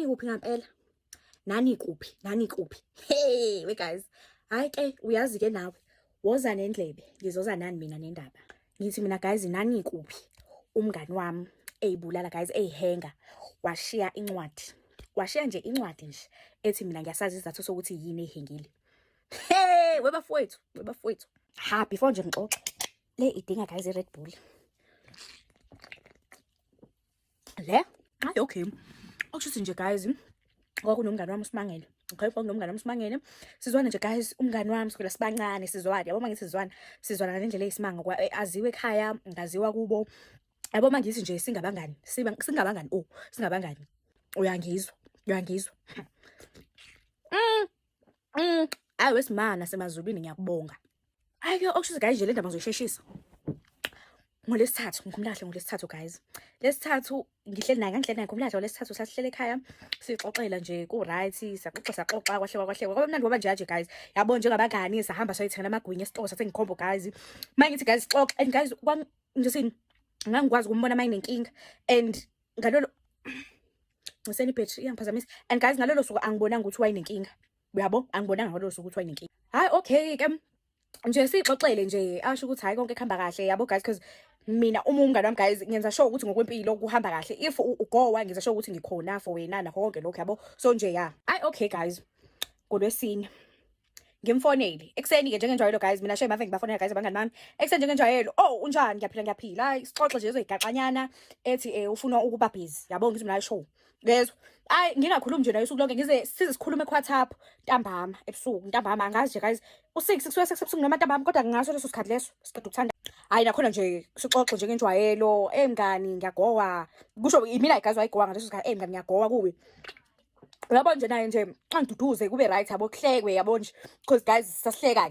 kuphi ngampela? Nani kuphi? Hey, we guys. Hayi ke uyazi ke nawe. Woza nendlebe, ngizoza nani mina nendaba. Ngithi mina guys nani kuphi? Umngani wami eyibulala guys eyihenga washiya incwadi. Washiya nje incwadi nje ethi mina ngiyasazi izathu sokuthi yini ehengile. Hey, webafowethu. Ha, before nje ngixoxe. Le idinga guys iRed Bull. Le? Hayi okay. Okusho nje guys, kwakunomngani wami uSimangele. Okay, kwakunomngani wami uSimangele. Sizwana nje guys, umngani wami sivela sibancane sizwana. Yabo mangithi sizwana ngalendlela eyisimanga kwa aziwe ekhaya, ngaziwa kubo. Yabo mangithi nje singabangani. Singabangani. Uyangizwa. Hayi wesimana semazulwini ngiyakubonga. Hayi ke okusho guys nje le ndaba ngizoyisheshisa. ngolesithathu guys. Lesithathu ngihleli naye ngomlahla lesithathu sasihlele ekhaya sixoxela nje ku right saxoxa kwahle kwaba mnandi ngoba nje guys yabo njengabangani sahamba soyithengana amagwinya esitolo sasengikhombo guys mangithi guys xoxa and guys nje sini ngangikwazi ukumbona mayinenkinga and ngalolo ngiseni battery iyangiphazamisa and guys ngalolo suku angibonanga ukuthi wayinenkinga uyabo angibonanga ngalolo suku ukuthi wayinenkinga. Hayi okay ke nje sixoxele nje asho ukuthi hayi konke kuhamba kahle yabo guys because mina umngani wami guys ngenza sure ukuthi ngokwempilo kuhamba kahle if ugowa ngenza sure ukuthi ngikhona for wena nakho konke lokho yabo so nje ya hayi okay guys ngolwesine ngimfonele ekseni ke njengenjwayelo guys mina shame ave ngibafonela guys abangani bami ekseni njengenjwayelo unjani ngiyaphila hayi sixoxe nje ezoyigaxanyana ethi ufuna ukuba busy yabo ngithi mina show lezo hayi ngingakhulumi nje nayo usuku lonke ngize sizikhulume kuWhatsApp ntambama ebusuku ntambama angazi nje guys u6 kusuka sebusuku namantambama kodwa ngingaso leso sikhathi leso siqeda ukuthanda. Hayi nakhona nje sixoxe njengenjwayelo mngani ngiyagowa kusho imina guys wayigowa ngaleso sikhathi mngani ngiyagowa kuwe yabo nje naye nje angiduduze kube right yabo kuhlekwe yabo nje because guys sahleka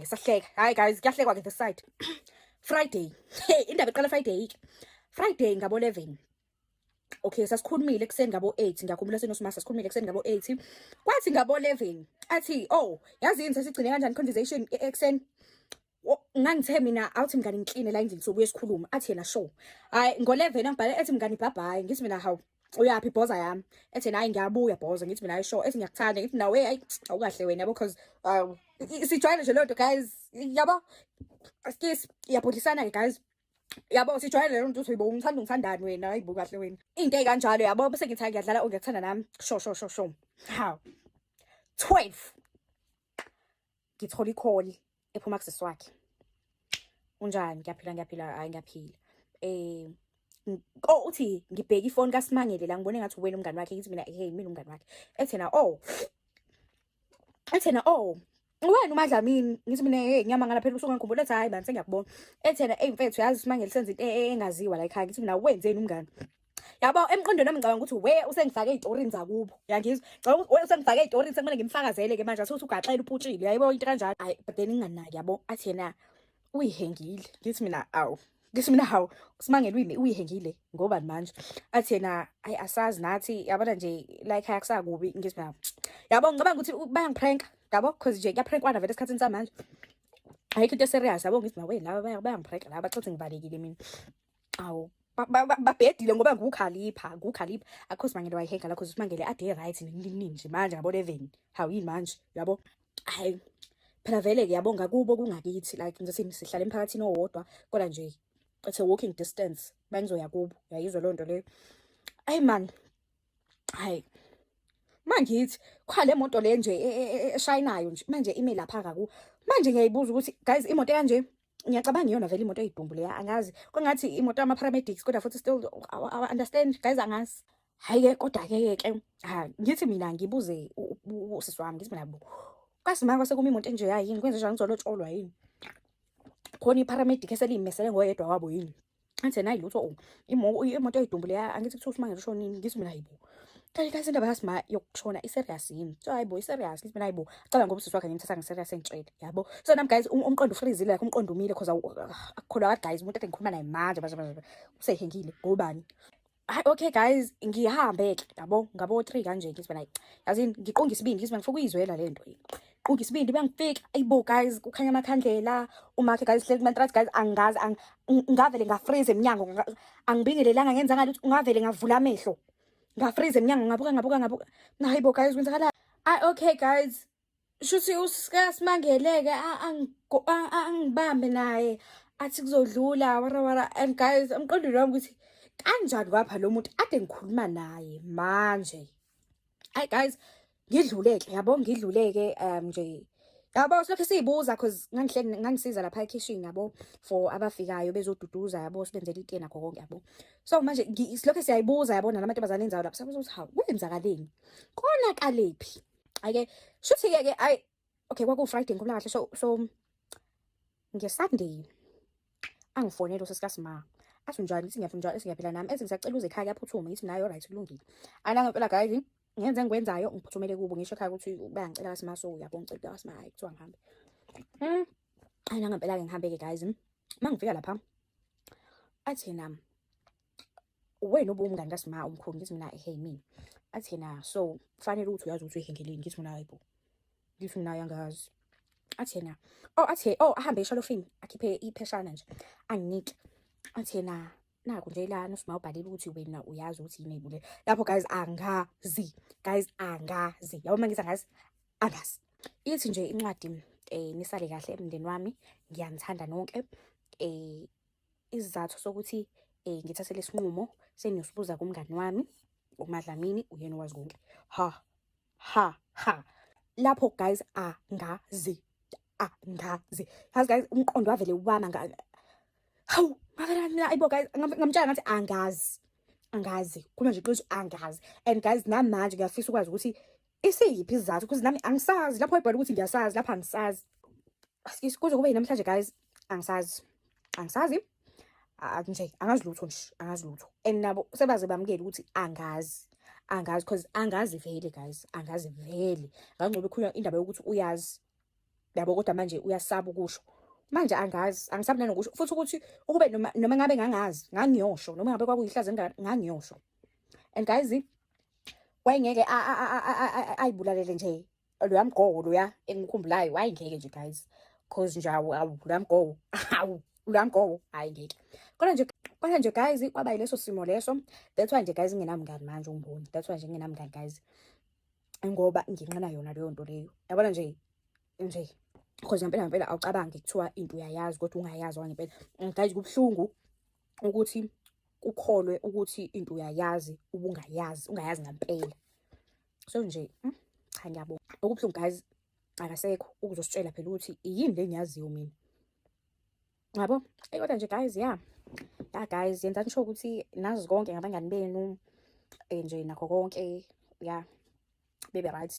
hayi guys kuyahlekwa ke the side Friday indaba iqala Friday ngabo 11 okay sasikhulumile ekseni ngabo 8 ngiyakhumbula senosima sasikhulumile ekseni ngabo 8 kwathi ngabo 11 athi yazi yini sesigcine kanjani conversation ekseni ngangithe mina awuthi mngani ngikline la endlini sobuye sikhuluma athi yena show hayi ngo11 angibhale ethi mngani bye ngithi mina hawu uyapi bhoza yami ethi nayi ngiyabuya bhoza ngithi mina show ethi ngiyakuthanda ngithi nawe hayi awukahle wena yabo because sijwayele nje lonto guys yabo skis iyabhodlisana ke guys yabo sijwayele lonto uthi ungithandani wena hayibo kahle wena into ekanjalo yabo bese ngithi ngiyadlala ongiyakuthanda nami show how 12 ngithola icall ephuma kusisi wakhe unjani ngiyaphila hayi ngiyaphila uthi ngibheka ifoni kaSimangele la ngibone ngathi wena umngani wakhe ngithi mina mina umngani wakhe ethena wena uMadlamini ngithi mina ngiyamangala phela usuku ngikhumbula ethi hayi bani sengiyakubona ethena mfethu yazi Simangele senza into engaziwa la ekhaya ngithi mina wenzeni umngani yabo emqondweni nami ngicabanga ukuthi we usengifake ezitorini zakubo yangizwa ngicabanga usengifake ezitorini sekumele ngimfakazele ke manje asothi ugaxela uputshile yayibo into kanjalo hayi but then inganaki yabo athi yena uyihengile ngithi mina hawu Simangele uyihengile ngoba manje athi yena ayi asazi nathi yabona nje la ekhaya kusakubi ngithi mina yabo ngicabanga ukuthi bayangiprank yabo because nje kuyaprankwana vele esikhathini samanje ayikho into serious yabo ngithi nawe laba bayangiprank laba baxoxe ngibalekile mina awu babhedile ngoba ngukhalipha akho Simangele wayihenga la cause Simangele ade right nini nje manje yabo 11 hawu yini manje yabo hayi phela vele ke yabo ngakubo kungakithi like nje sihlala emphakathini owodwa kodwa nje it's a walking distance bangizoya kubo yayizwa lonto le ayi man hayi mangithi khale imoto le nje eshayinayo nje manje ime lapha kaku manje ngiyayibuza ukuthi guys imoto kanje ngiyacabanga iyona vele imoto eyidumbule angazi kwengathi imoto ama paramedics kodwa futhi still I understand guys angazi hayi ke kodwa ke ngithi mina ngibuze usisi wami ngithi mina bo kaSimanga sekuma imoto enje yini kwenze njani ngizolotsholwa yini khona iparamedic eselimesele ngoyedwa wabo yini athi nayi lutho imoto eyidumbule angithi kuthiwa uSimangele ushonini ngithi mina hayibo kanti indaba yaSima yokushona iserious yini so hayibo iserious ngithi mina hayibo acaba ngoba usisi wakhe ngimthatha ngiserious engitshela yabo so nami guys umqondo ufreezile like umqondo umile because akukholwa kathi guys umuntu engikhuluma naye manje usehengile ngobani. Hayi okay guys ngihambe ke yabo ngabo 3 kanje ngithi mina yazini ngiqonga isibindi ngithi mina ngifuna ukuyizwela lento qonga isibindi bengifika ayibo guys kukhanya amakhandlela umakhe guys hleli kumantrathi guys angazi ngavele ngafreeze eminyango angibingelelanga ngenza ngathi ungavele ngavula amehlo ngafreeze emnyango ngabuka hayi bo guys kwenzakalani. Okay guys, shuthi uSimangeleke angibambe naye athi kuzodlula wara and guys amqondweni wami ukuthi kanjani kwapha lo muntu ade ngikhuluma naye manje. Hayi guys ngidluleke yabo ngidluleke nje yabo silokho siyibuza cause ngangisiza lapha ekitchen yabo for abafikayo bezoduduza yabo sibenzele itiye nakho konke yabo. So manje silokho siyayibuza yabo namantombazane enzayo lapha sabuza ukuthi hawu kwenzakaleni konakaliphi. Ake shuthi ke okay kwaku Friday ngikhumbula kahle so ngeSunday angifonela uSiskasima athi njani ngithi ngiyaphila ngiyaphila nami ethi ngisacela uze ekhaya yaphuthuma ngithi nayo right kulungile ana ngempela guys ngenze engikwenzayo ngiphuthumele kubo ngisho ekhaya ukuthi bayangicela kaSimaso uyabo ngicela kaSima hayi kuthiwa ngihambe ana ngempela ke ngihambe ke guys mangifika lapha athi nami wena ubumngani kaSima umkhulu ngithi mina hey mina athi na so kufanele ukuthi uyazi ukuthi uyihengeleni ngithi mina hayibo ngithi mina yangazi athi na ahambe eshalofini akhiphe ipheshana nje anginike athi na naku nje lana uSima ubhalile ukuthi wena uyazi ukuthi yini ebule lapho guys angazi yabo mangithi angazi ithi nje incwadi nisale kahle emndeni wami ngiyanithanda nonke isizathu sokuthi ngithathe lesinqumo seniyosibuza kumngani wami uMadlamini uyena owazi konke ha lapho guys angazi guys umqondo wavele wama hawu mabana ayibo guys ngamtshela ngathi angazi kuma nje qiniso angazi and guys namanje ngiyafisa ukwazi ukuthi isiyiphi isizathu because nami angisazi lapho ebhala ukuthi ngiyasazi lapha angisazi kuze kube namhlanje guys angisazi nje angazi lutho and nabo sebaze bamukela ukuthi angazi because angazi vele guys angazi vele ngangcobe ikhuluma indaba yokuthi uyazi yabo kodwa manje uyasaba ukusho manje angisabi nanokusho futhi ukuthi ukube noma ngabe ngangiyosho noma ngabe kwakuyihlazo ngangiyosho and guys wayengeke ayibulalele nje lo yamgogo lo ya engikhumbulayo wayengeke nje guys cause nje lo yamgogo ayingeke kodwa nje guys kwaba yileso simo leso that's why nje guys nginamngani manje ungiboni that's why nje nginamngani guys ngoba nginqina yona leyo nto leyo yabona nje because ngempela awucabangi kuthiwa into uyayazi kodwa ungayazi ngempela guys kubhlungu ukuthi ukholwe ukuthi into uyayazi ungayazi ngempela so nje cha ngiyabonga okubhlungu guys akasekho ukuzositshela phela ukuthi yini le ngiyaziyo mina yabo kodwa nje guys guys yenza ngisho ukuthi nazi konke ngabangani benu nje nakho konke bebe right.